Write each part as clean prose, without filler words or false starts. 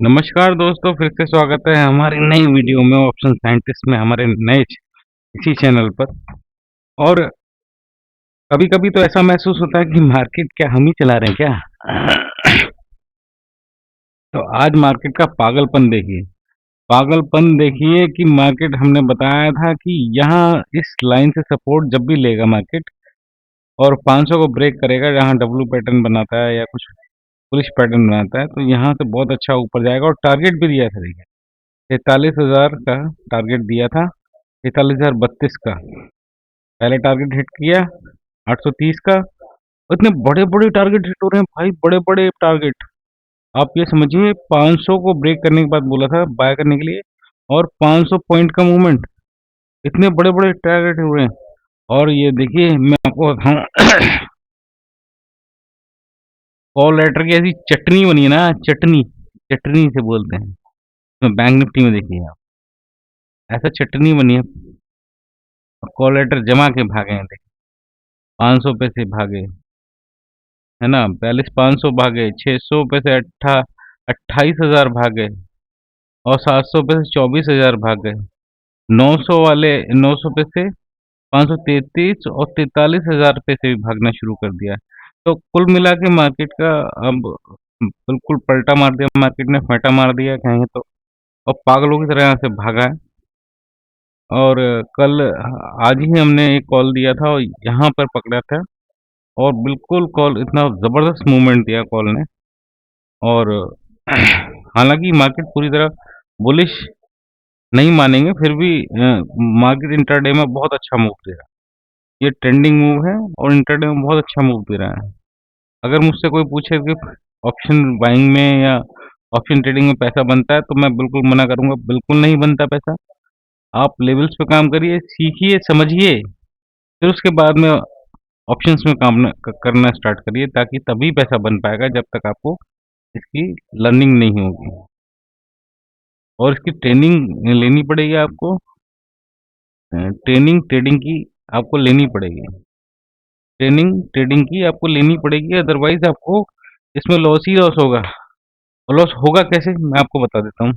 नमस्कार दोस्तों, फिर से स्वागत है हमारी नई वीडियो में ऑप्शन साइंटिस्ट में हमारे नए इसी चैनल पर। और कभी-कभी तो ऐसा महसूस होता है कि मार्केट क्या हम ही चला रहे हैं क्या? तो आज मार्केट का पागलपन देखिए कि मार्केट हमने बताया था कि यहाँ इस लाइन से सपोर्ट जब भी लेगा मार्केट और 500 को ब्रेक करेगा, जहाँ डब्ल्यू पैटर्न बनाता है या कुछ बुलिश पैटर्न बनाता है, तो यहाँ से बहुत अच्छा ऊपर जाएगा। और टारगेट भी दिया था, देखिए 43,000 का टारगेट दिया था, 43,032 का पहले टारगेट हिट किया, 830 का। इतने बड़े-बड़े टारगेट हिट हो रहे हैं भाई, बड़े-बड़े टारगेट। आप ये समझिए 500 को ब्रेक करने के बाद बोला था बाय करने के लिए, और 500 पॉइंट का मूवमेंट, इतने बड़े-बड़े टारगेट हुए हैं। और ये देखिए मैं आपको बताऊं, कॉल लेटर की ऐसी चटनी बनी है ना, चटनी चटनी से बोलते हैं। तो बैंक निफ्टी में देखिए आप, ऐसा चटनी बनी है। कॉल लेटर जमा के भागे हैं, देखिए 500 पे से भागे, है ना, 42,500 भागे, 600 पे से 28,000 भागे, और 700 पे से 24,000 भागे, 900 वाले 900 पे से 533 और 43,000 पे से भी भागना शुरू कर दिया। तो कुल मिला के मार्केट का अब बिल्कुल पलटा मार दिया, मार्केट ने फेंटा मार दिया कहेंगे तो। और पागलों की तरह यहाँ से भागा है। और कल आज ही हमने एक कॉल दिया था और यहाँ पर पकड़ा था, और बिल्कुल कॉल इतना ज़बरदस्त मूवमेंट दिया कॉल ने। और हालांकि मार्केट पूरी तरह बुलिश नहीं मानेंगे, फिर भी मार्केट इंट्राडे में बहुत अच्छा मूव दे रहा है। ये ट्रेंडिंग मूव है और इंट्राडे में बहुत अच्छा मूव दे रहा है। अगर मुझसे कोई पूछे कि ऑप्शन बाइंग में या ऑप्शन ट्रेडिंग में पैसा बनता है, तो मैं बिल्कुल मना करूंगा, बिल्कुल नहीं बनता पैसा। आप लेवल्स पे काम करिए, सीखिए, समझिए, फिर उसके बाद में ऑप्शंस में काम करना स्टार्ट करिए, ताकि तभी पैसा बन पाएगा, जब तक आपको इसकी लर्निंग नहीं होगी। और इसकी ट्रेनिंग लेनी पड़ेगी आपको। ट्रेडिंग की आपको लेनी पड़ेगी। ट्रेडिंग की आपको लेनी पड़ेगी, अदरवाइज आपको इसमें लॉस ही लॉस होगा। और लॉस होगा कैसे, मैं आपको बता देता हूँ।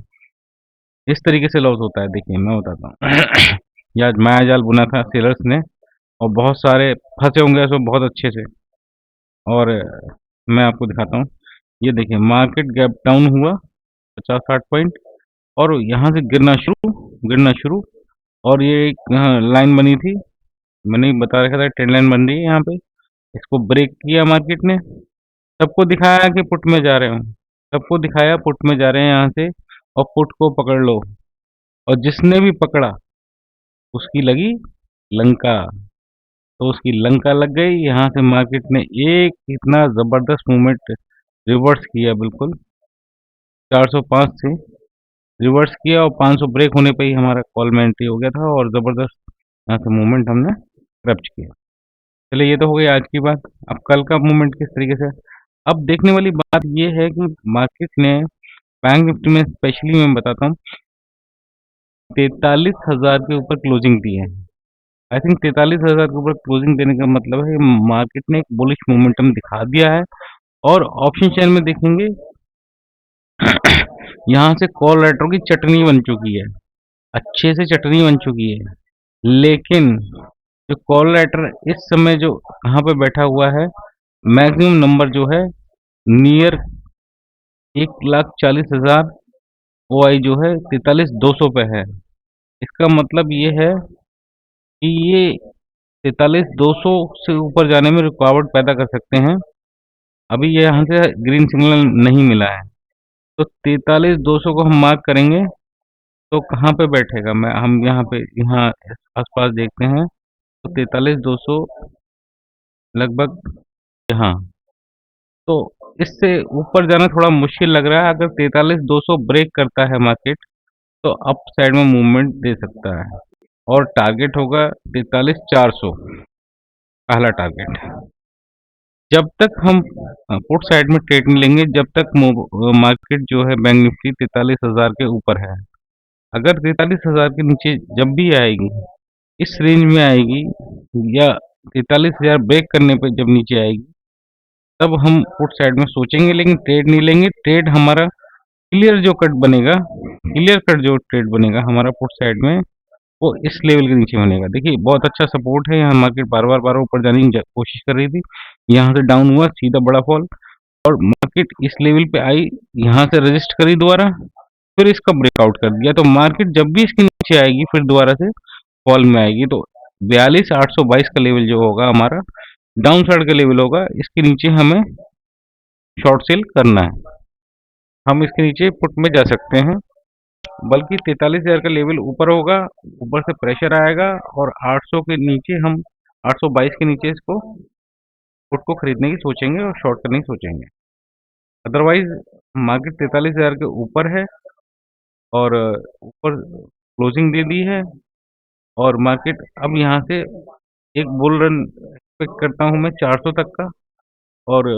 इस तरीके से लॉस होता है, देखिए मैं बताता हूँ। ये आज माया जाल बुना था सेलर्स ने, और बहुत सारे फंसे होंगे इसमें बहुत अच्छे से। और मैं आपको दिखाता हूँ। ये देखिए मार्केट गैप डाउन हुआ 50-60 पॉइंट, और यहाँ से गिरना शुरू। और ये एक लाइन बनी थी, मैंने ही बता रखा था, ट्रेंड लाइन बन रही है यहाँ पे। इसको ब्रेक किया मार्केट ने, सबको दिखाया कि पुट में जा रहे हो, सबको दिखाया पुट में जा रहे हैं यहाँ से, और पुट को पकड़ लो। और जिसने भी पकड़ा उसकी लगी लंका, तो उसकी लंका लग गई। यहाँ से मार्केट ने एक इतना जबरदस्त मूवमेंट रिवर्स किया, बिल्कुल 405 से रिवर्स किया, और 500 ब्रेक होने पे ही हमारा कॉल में एंट्री हो गया था, और ज़बरदस्त यहाँ से मूवमेंट हमने कैप्च किया। चलिए, ये तो हो गई आज की बात। अब कल का मूवमेंट किस तरीके से। अब देखने वाली बात ये है कि मार्केट ने बैंक निफ्टी में स्पेशली मैं बताता हूँ, 43,000 के ऊपर क्लोजिंग दी है। आई थिंक 43,000 के ऊपर क्लोजिंग देने का मतलब है मार्केट ने एक बुलिश मोमेंटम दिखा दिया है। और ऑप्शन चेन में देखेंगे, यहाँ से कॉल राइटरों की चटनी बन चुकी है, अच्छे से चटनी बन चुकी है। लेकिन जो कॉल राइटर इस समय जो कहाँ पे बैठा हुआ है, मैक्सिमम नंबर जो है नियर 1,40,000 ओ आई जो है 43,200 पे है। इसका मतलब ये है कि ये 43,200 से ऊपर जाने में रुकावट पैदा कर सकते हैं। अभी ये यहाँ से ग्रीन सिग्नल नहीं मिला है, तो 43,200 को हम मार्क करेंगे। तो कहाँ पे बैठेगा, मैं हम यहाँ पे यहाँ आसपास देखते हैं, तो 43,200 लगभग यहाँ। तो इससे ऊपर जाना थोड़ा मुश्किल लग रहा है। अगर 43,200 ब्रेक करता है मार्केट, तो अप साइड में मूवमेंट दे सकता है, और टारगेट होगा 43,400 पहला टारगेट। जब तक हम पुट साइड में ट्रेड नहीं लेंगे, जब तक मार्केट जो है बैंक निफ्टी 43,000 के ऊपर है। अगर 43,000 के नीचे जब भी आएगी, इस रेंज में आएगी, या 43,000 ब्रेक करने पर जब नीचे आएगी, तब हम पुट साइड में सोचेंगे, लेकिन ट्रेड नहीं लेंगे। ट्रेड हमारा क्लियर जो कट बनेगा, क्लियर कट जो ट्रेड बनेगा हमारा पुट साइड में, वो इस लेवल के नीचे बनेगा। देखिए बहुत अच्छा सपोर्ट है, यहाँ मार्केट बार-बार ऊपर जाने की कोशिश कर रही थी, यहाँ से डाउन हुआ, सीधा बड़ा फॉल और मार्केट इस लेवल पे आई, यहाँ से रजिस्ट करी दोबारा, फिर इसका ब्रेकआउट कर दिया। तो मार्केट जब भी इसके नीचे आएगी फिर दोबारा से फॉल में आएगी। तो 42,822 का लेवल जो होगा हमारा डाउन साइड का लेवल होगा, इसके नीचे हमें शॉर्ट सेल करना है। हम इसके नीचे पुट में जा सकते हैं, बल्कि 43,000 का लेवल ऊपर होगा, ऊपर से प्रेशर आएगा और 800 के नीचे हम 822 के नीचे इसको पुट को खरीदने की सोचेंगे और शॉर्ट करने की सोचेंगे। अदरवाइज मार्केट 43,000 के ऊपर है और ऊपर क्लोजिंग दे दी है और मार्केट अब यहाँ से एक बुल रन एक्सपेक्ट करता हूँ मैं 400 तक का। और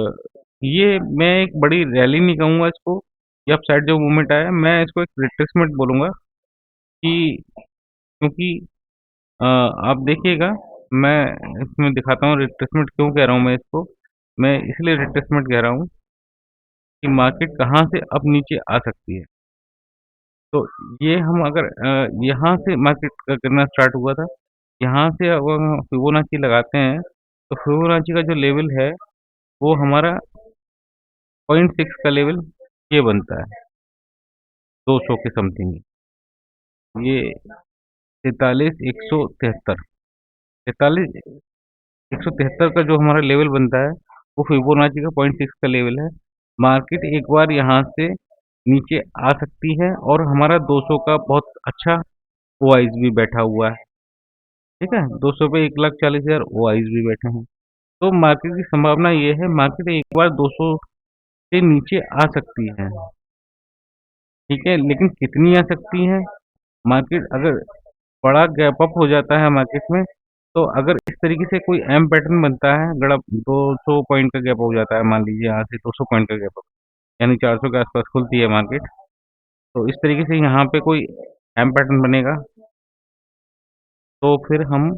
ये मैं एक बड़ी रैली नहीं कहूँगा इसको, ये अप साइड जो मूवमेंट आया मैं इसको एक रिट्रेसमेंट बोलूँगा कि क्योंकि आप देखिएगा, मैं इसमें दिखाता हूँ रिट्रेसमेंट क्यों कह रहा हूँ मैं इसको। मैं इसलिए रिट्रेसमेंट कह रहा हूँ कि मार्केट कहाँ से अब नीचे आ सकती है। तो ये हम अगर यहाँ से मार्केट का गिरना स्टार्ट हुआ था, यहाँ से अगर हम फिबोनाची लगाते हैं, तो फिबोनाची का जो लेवल है, वो हमारा 0.6 का लेवल ये बनता है, 200 के समथिंग। ये 43,173, 43,173 का जो हमारा लेवल बनता है, वो फिबोनाची का 0.6 का लेवल है। मार्केट एक बार यहाँ से नीचे आ सकती है और हमारा 200 का बहुत अच्छा ओआईज भी बैठा हुआ है। ठीक है, 200 पे 1,40,000 ओआईज भी बैठे हैं। तो मार्केट की संभावना ये है, मार्केट एक बार 200 से नीचे आ सकती है। ठीक है, लेकिन कितनी आ सकती है? मार्केट अगर बड़ा गैप अप हो जाता है मार्केट में, तो अगर इस तरीके से कोई एम पैटर्न बनता है, गड़ा 200 पॉइंट का गैप हो जाता है, मान लीजिए यहाँ से 200 पॉइंट का गैप अप, यानी 400 के आसपास खुलती है मार्केट। तो इस तरीके से यहाँ पे कोई एम पैटर्न बनेगा, तो फिर हम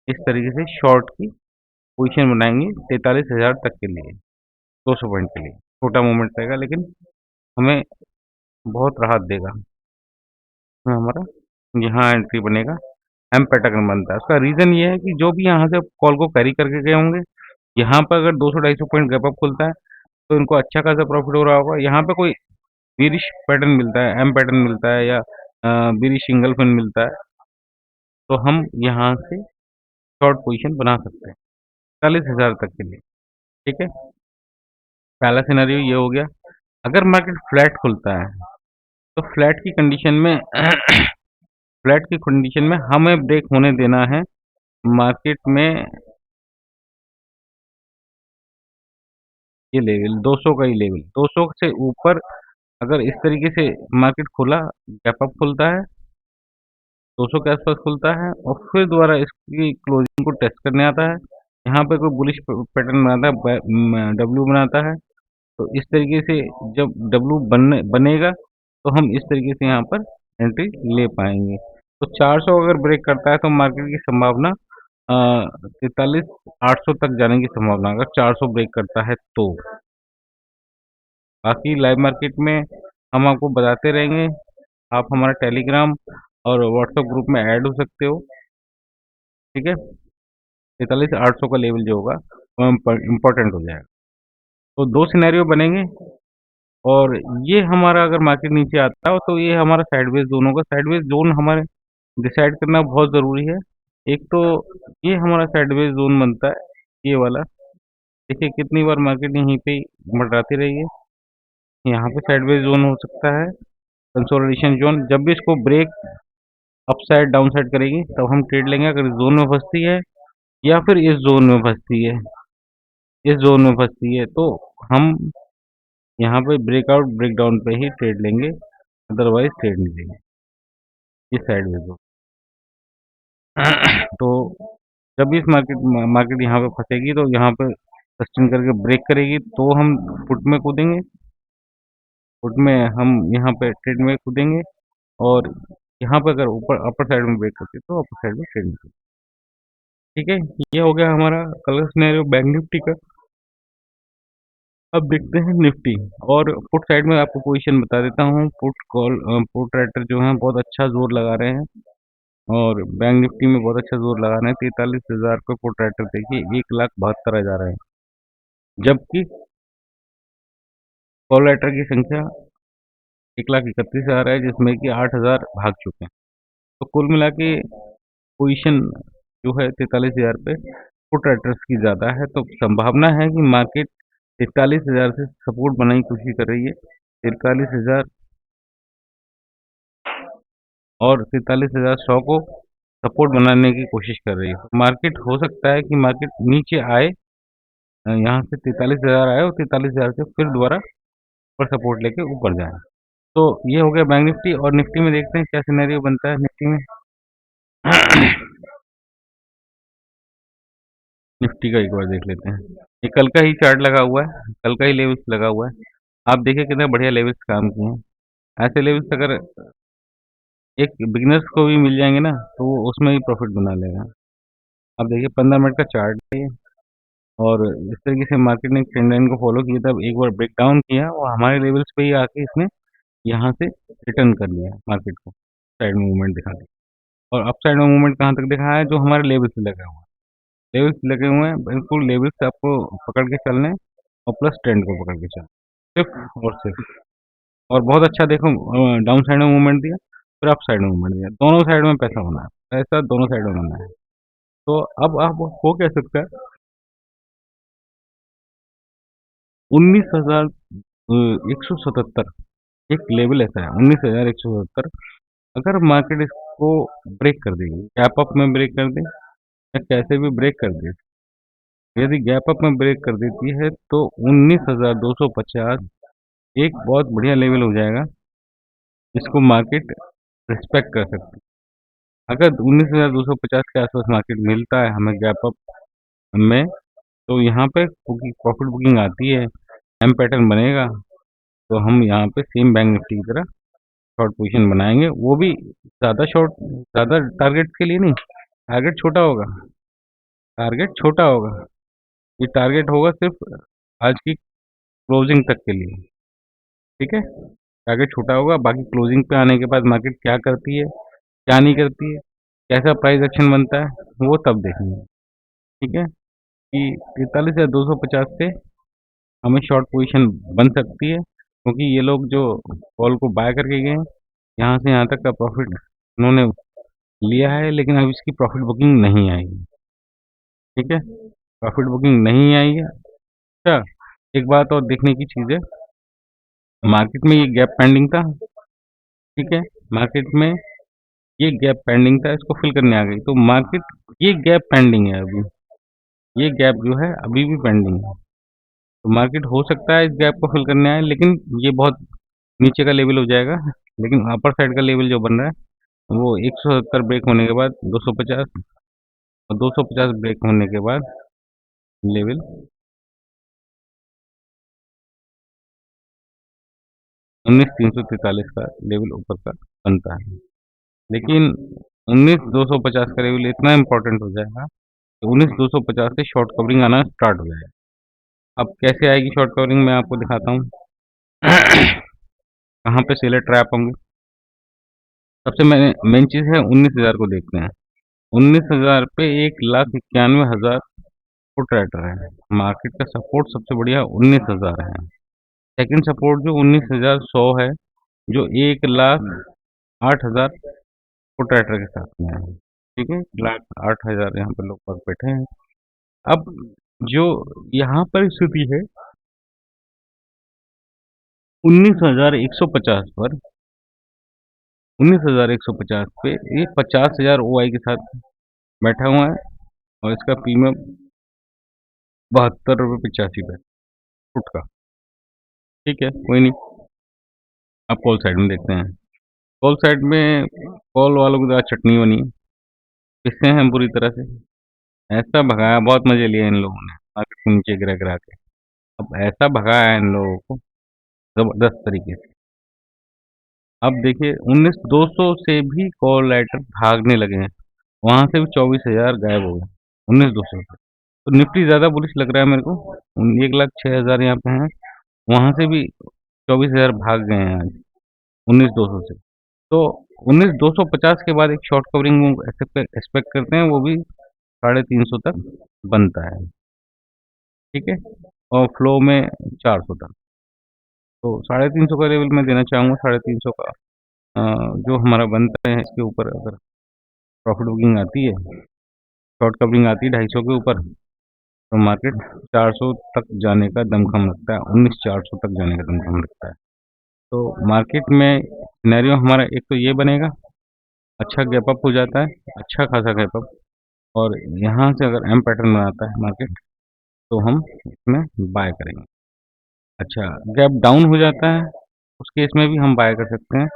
इस तरीके से शॉर्ट की पोजीशन बनाएंगे 43,000 तक के लिए, 200 पॉइंट के लिए। छोटा मूवमेंट रहेगा लेकिन हमें बहुत राहत देगा। इसमें हमारा यहाँ एंट्री बनेगा, एम पैटर्न बनता है। उसका रीज़न ये है कि जो भी यहाँ से कॉल को कैरी करके गए होंगे, यहाँ पर अगर 200-250 पॉइंट गैप अप खुलता है, तो इनको अच्छा खासा प्रॉफिट हो रहा होगा। यहाँ पे कोई बेरिश पैटर्न मिलता है, एम पैटर्न मिलता है या बेरिश सिंगल फन मिलता है, तो हम यहाँ से शॉर्ट पोजीशन बना सकते हैं 40,000 तक के लिए। ठीक है, पहला सिनेरियो ये हो गया। अगर मार्केट फ्लैट खुलता है, तो फ्लैट की कंडीशन में फ्लैट की कंडीशन में हमें ब्रेक होने देना है मार्केट में ये लेवल 200 का ही लेवल, 200 से ऊपर अगर इस तरीके से मार्केट खुला, गैप अप खुलता है, 200 के आसपास खुलता है और फिर दोबारा इसकी क्लोजिंग को टेस्ट करने आता है, यहाँ पे कोई बुलिश पैटर्न बनाता है, डब्ल्यू बनाता है, तो इस तरीके से जब डब्ल्यू बनेगा, तो हम इस तरीके से यहाँ पर एंट्री ले पाएंगे। तो 400 अगर ब्रेक करता है तो मार्केट की संभावना 43,800 तक जाने की संभावना, अगर 400 ब्रेक करता है तो। बाकी लाइव मार्केट में हम आपको बताते रहेंगे। आप हमारा टेलीग्राम और व्हाट्सएप ग्रुप में ऐड हो सकते हो। ठीक है, 43,800 का लेवल जो होगा वो इम्पोर्टेंट हो जाएगा। तो दो सिनेरियो बनेंगे और ये हमारा अगर मार्केट नीचे आता है तो ये हमारा साइडवेज जोन होगा। साइडवेज जोन हमारे डिसाइड करना बहुत ज़रूरी है। एक तो ये हमारा साइडवेज जोन बनता है, ये वाला। देखिए कितनी बार मार्केट यहीं पे मंडराती रही है। यहाँ पे साइडवेज जोन हो सकता है, कंसोलिडेशन जोन। जब भी इसको break up side down side करेगी तब हम ट्रेड लेंगे। अगर इस जोन में फंसती है या फिर इस जोन में फंसती है, इस जोन में फंसती है, तो हम यहाँ पे ब्रेकआउट ब्रेकडाउन पे ही ट्रेड लेंगे, अदरवाइज ट्रेड नहीं लेंगे इस साइडवेज जोन। तो जब भी इस मार्केट यहाँ पे फंसेगी तो यहाँ पे सस्टेन करके ब्रेक करेगी तो हम फुट में कूदेंगे, फुट में हम यहाँ पे ट्रेड में कूदेंगे और यहाँ पे अगर ऊपर अपर साइड में ब्रेक करती है तो अपर साइड में ट्रेड में। ठीक है, ये हो गया हमारा कलर सिनेरियो बैंक निफ्टी का। अब देखते हैं निफ्टी। और पुट साइड में आपको पोजीशन बता देता हूँ। पुट राइटर जो हैं बहुत अच्छा जोर लगा रहे हैं, और बैंक निफ्टी में बहुत अच्छा जोर लगा रहे हैं। 43,000 पे पुट राइटर देखिए 1,72,000 है, जबकि कॉल राइटर की संख्या 1,31,000 है, जिसमें कि 8,000 भाग चुके हैं। तो कुल मिला के पोजीशन जो है 43,000 पे पुट राइटर्स की ज़्यादा है, तो संभावना है कि मार्केट 43,000 से सपोर्ट बनाने की कोशिश कर रही है। 43,000 और 43,100 को सपोर्ट बनाने की कोशिश कर रही है। मार्केट हो सकता है कि मार्केट नीचे आए, यहाँ से 43,000 आए और 43,000 से फिर दोबारा ऊपर सपोर्ट लेके ऊपर जाए। तो ये हो गया बैंक निफ्टी। और निफ्टी में देखते हैं क्या सिनेरियो बनता है निफ्टी में। निफ्टी का एक बार देख लेते हैं। ये कल का ही चार्ट लगा हुआ है, कल का ही लेवल्स लगा हुआ है। आप देखिए कितने बढ़िया लेवल्स काम किए हैं। ऐसे लेवल्स अगर एक बिगिनर्स को भी मिल जाएंगे ना, तो वो उसमें ही प्रॉफिट बना लेगा। अब देखिए 15 मिनट का चार्ट है ये, और इस तरीके से मार्केट ने ट्रेंड लाइन को फॉलो किया, तब एक बार ब्रेक डाउन किया और हमारे लेवल्स पे ही आके इसने यहाँ से रिटर्न कर लिया मार्केट को, साइड में मूवमेंट दिखा दिया। और अप साइड में मूवमेंट कहाँ तक दिखा है, जो हमारे लेवल्स लगे हुए हैं। लेवल्स लगे हुए हैं, बिल्कुल लेवल्स से आपको पकड़ के चलने हैं, और प्लस ट्रेंड को पकड़ के चलना, सिर्फ और सिर्फ। और बहुत अच्छा देखो, डाउन साइड में मूवमेंट दिया, फिर अप साइड में मूवमेंट दिया, दोनों साइड में पैसा होना है, पैसा दोनों साइड में होना है। तो अब आप हो क्या सकता है, 19,177 एक लेवल ऐसा है, 19,177। अगर मार्केट इसको ब्रेक कर देगी, गैप अप में ब्रेक कर दे या कैसे भी ब्रेक कर दे, यदि गैप अप में ब्रेक कर देती है तो 19,250 एक बहुत बढ़िया लेवल हो जाएगा, जिसको मार्केट रिस्पेक्ट कर सकती है। अगर 19,250 के आसपास मार्केट मिलता है हमें गैप अप में, तो यहाँ पे प्रॉफिट बुकिंग आती है, एम पैटर्न बनेगा, तो हम यहाँ पे सेम बैंक निफ्टी की तरह शॉर्ट पोजीशन बनाएंगे। वो भी ज़्यादा शॉर्ट, ज़्यादा टारगेट के लिए नहीं, टारगेट छोटा होगा, टारगेट छोटा होगा। ये टारगेट होगा सिर्फ आज की क्लोजिंग तक के लिए, ठीक है। टारगेट छोटा होगा, बाकी क्लोजिंग पे आने के बाद मार्केट क्या करती है, क्या नहीं करती है, कैसा प्राइस एक्शन बनता है, वो तब देखेंगे, ठीक है। कि 43,250 से हमें शॉर्ट पोजीशन बन सकती है, क्योंकि ये लोग जो कॉल को बाय करके गए हैं, यहाँ से यहाँ तक का प्रॉफिट उन्होंने लिया है, लेकिन अब इसकी प्रॉफिट बुकिंग नहीं आई है, ठीक है। प्रॉफिट बुकिंग नहीं आई है। अच्छा, एक बात और देखने की चीज़ है, मार्केट में ये गैप पेंडिंग था, ठीक है। मार्केट में ये गैप पेंडिंग था, इसको फिल करने आ गई, तो मार्केट ये गैप पेंडिंग है अभी, ये गैप जो है अभी भी पेंडिंग है। तो मार्केट हो सकता है इस गैप को फिल करने आए, लेकिन ये बहुत नीचे का लेवल हो जाएगा। लेकिन अपर साइड का लेवल जो बन रहा है वो 170 ब्रेक होने के बाद 250, और 250 ब्रेक होने के बाद लेवल 19,343 का लेवल ऊपर का बनता है। लेकिन 19,250 का लेवल इतना इम्पोर्टेंट हो जाएगा कि 19,250 से शॉर्ट कवरिंग आना स्टार्ट हो जाएगा। अब कैसे आएगी शॉर्ट कवरिंग, मैं आपको दिखाता हूँ। कहाँ पे सेलर ट्रैप होंगे। सबसे मेन चीज़ है 19,000 को देखते हैं। 19,000 पे 1,91,000 फुट राइटर है। मार्केट का सपोर्ट सबसे बढ़िया 19,000 है। सेकंड सपोर्ट जो 19,100 है, जो 1,08,000 फुट राइटर के साथ में है, ठीक है। 1,08,000 यहाँ पे लोग पर बैठे हैं। अब जो यहाँ पर स्थिति है 19,150 पर, 19,150 पे ये 50,000 OI के साथ बैठा हुआ है, और इसका प्रीमियम 72 रुपये 85 पैसे फुट का, ठीक है। कोई नहीं, अब कॉल साइड में देखते हैं। कॉल साइड में कॉल वालों की ज़्यादा चटनी बनी है, पिसते हैं बुरी तरह से। ऐसा भगाया, बहुत मजे लिए इन लोगों ने मार्केट को नीचे गिरा गिरा के। अब ऐसा भगाया इन लोगों को जबरदस्त तरीके से। अब देखिए 19,200 से भी कॉल राइटर भागने लगे हैं, वहां से भी 24,000 गायब हो गए 19,200 से। तो निफ्टी ज़्यादा बुलिश लग रहा है मेरे को। 1,06,000 यहाँ पे है, वहाँ से भी 24,000 भाग गए हैं आज 19,200 से। तो 19,250 के बाद एक शॉर्ट कवरिंग मूव एक्सपेक्ट करते हैं, वो भी 350 तक बनता है। ठीक है, और फ्लो में 400 तक। तो 350 का लेवल मैं देना चाहूँगा। 350 का जो हमारा बनता है, इसके ऊपर अगर प्रॉफिट बुकिंग आती है, शॉर्ट कवरिंग आती है 250 के ऊपर, तो मार्केट 400 तक जाने का दमखम रखता है, 19,400 तक जाने का दमखम रखता है। तो मार्केट में सिनेरियो हमारा एक तो ये बनेगा, अच्छा गैप अप हो जाता है, अच्छा खासा गैप अप, और यहाँ से अगर एम पैटर्न बनाता है मार्केट, तो हम इसमें बाय करेंगे। अच्छा, गैप डाउन हो जाता है, उस केस में भी हम बाय कर सकते हैं।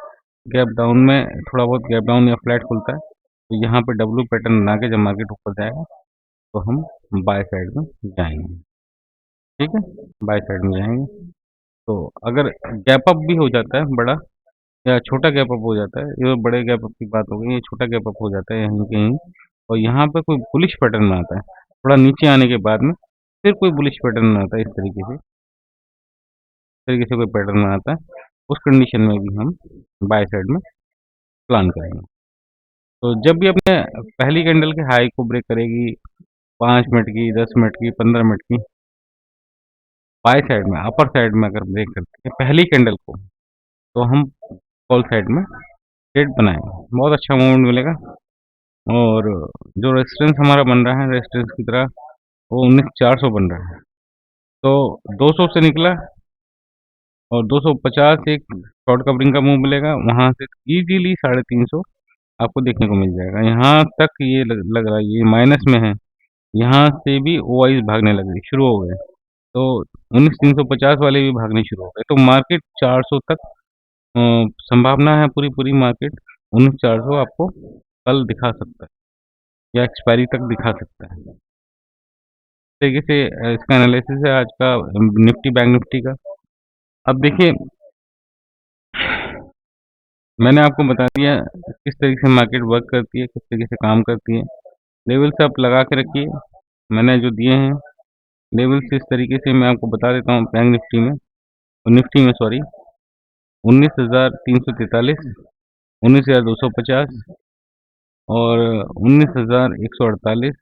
गैप डाउन में थोड़ा बहुत गैप डाउन या फ्लैट खुलता है, तो यहाँ पे डब्ल्यू पैटर्न बना के जब मार्केट ऊपर जाएगा, तो हम बाय साइड में जाएंगे। ठीक है, बाय साइड में जाएंगे। तो अगर गैप अप भी हो जाता है बड़ा, या छोटा गैप अप हो जाता है, ये बड़े गैप अप की बात हो गई, ये छोटा गैप अप हो जाता है यहीं कहीं, और यहाँ पे कोई बुलिश पैटर्न बनाता है, थोड़ा नीचे आने के बाद में फिर कोई बुलिश पैटर्न बनाता है, इस तरीके से कोई पैटर्न बनाता है, उस कंडीशन में भी हम बाय साइड में प्लान करेंगे। तो जब भी अपने पहली कैंडल के हाई को ब्रेक करेगी, 5 मिनट की, 10 मिनट की, 15 मिनट की, बाय साइड में अपर साइड में अगर ब्रेक करती है पहली कैंडल को, तो हम कॉल साइड में ट्रेड बनाएंगे, बहुत अच्छा मूवमेंट मिलेगा। और जो रेजिस्टेंस हमारा बन रहा है रेजिस्टेंस की तरह, वो 19,400 बन रहा है। तो 200 से निकला और 250 एक शॉर्ट कवरिंग का मूव मिलेगा, वहां से इजीली 350 आपको देखने को मिल जाएगा। यहाँ तक ये लग रहा है ये माइनस में है, यहाँ से भी ओआईज भागने लग गई, शुरू हो गए। तो 19,350 वाले भी भागने शुरू हो गए। तो मार्केट 400 तक संभावना है, पूरी पूरी मार्केट 19,400 आपको कल दिखा सकता है, या एक्सपायरी तक दिखा सकता है। इस तरीके से इसका एनालिसिस है आज का निफ्टी बैंक निफ्टी का। अब देखिए, मैंने आपको बता दिया किस तरीके से मार्केट वर्क करती है, किस तरीके से काम करती है। लेवल्स आप लगा के रखिए, मैंने जो दिए हैं लेवल्स, इस तरीके से मैं आपको बता देता हूँ। बैंक निफ्टी में, निफ्टी में सॉरी, 19,343, 19,250 और 19,148,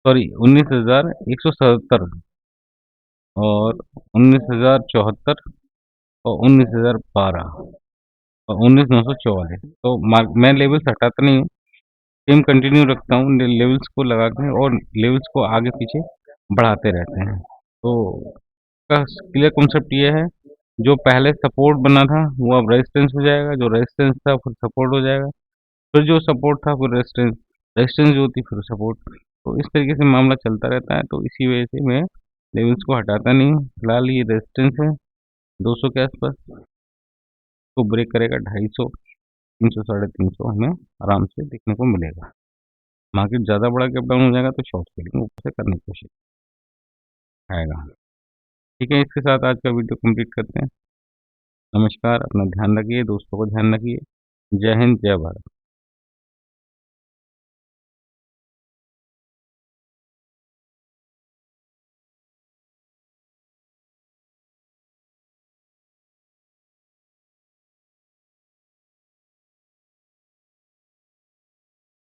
सॉरी 19,177 और 19,074 और 19,012 और 19,944। तो मैं लेवल्स हटाता नहीं हूँ, सेम कंटिन्यू रखता हूँ लेवल्स को लगा के, और लेवल्स को आगे पीछे बढ़ाते रहते हैं। तो का क्लियर कॉन्सेप्ट ये है, जो पहले सपोर्ट बना था वो अब रेजिस्टेंस हो जाएगा, जो रेजिस्टेंस था फिर सपोर्ट हो जाएगा, फिर जो सपोर्ट था फिर रेजिस्टेंस, रेजिस्टेंस जो थी फिर सपोर्ट। तो इस तरीके से मामला चलता रहता है। तो इसी वजह से मैं लेवल्स को हटाता नहीं हूँ। फिलहाल ये रेजिस्टेंस है 200 के आसपास, तो ब्रेक करेगा 250, 300, 350 हमें आराम से देखने को मिलेगा। मार्केट ज़्यादा बड़ा गैप डाउन हो जाएगा तो शॉर्ट सेलिंग ऊपर से करने की कोशिश आएगा। ठीक है, इसके साथ आज का वीडियो कंप्लीट करते हैं। नमस्कार, अपना ध्यान रखिए, दोस्तों को ध्यान रखिए। जय हिंद, जय भारत।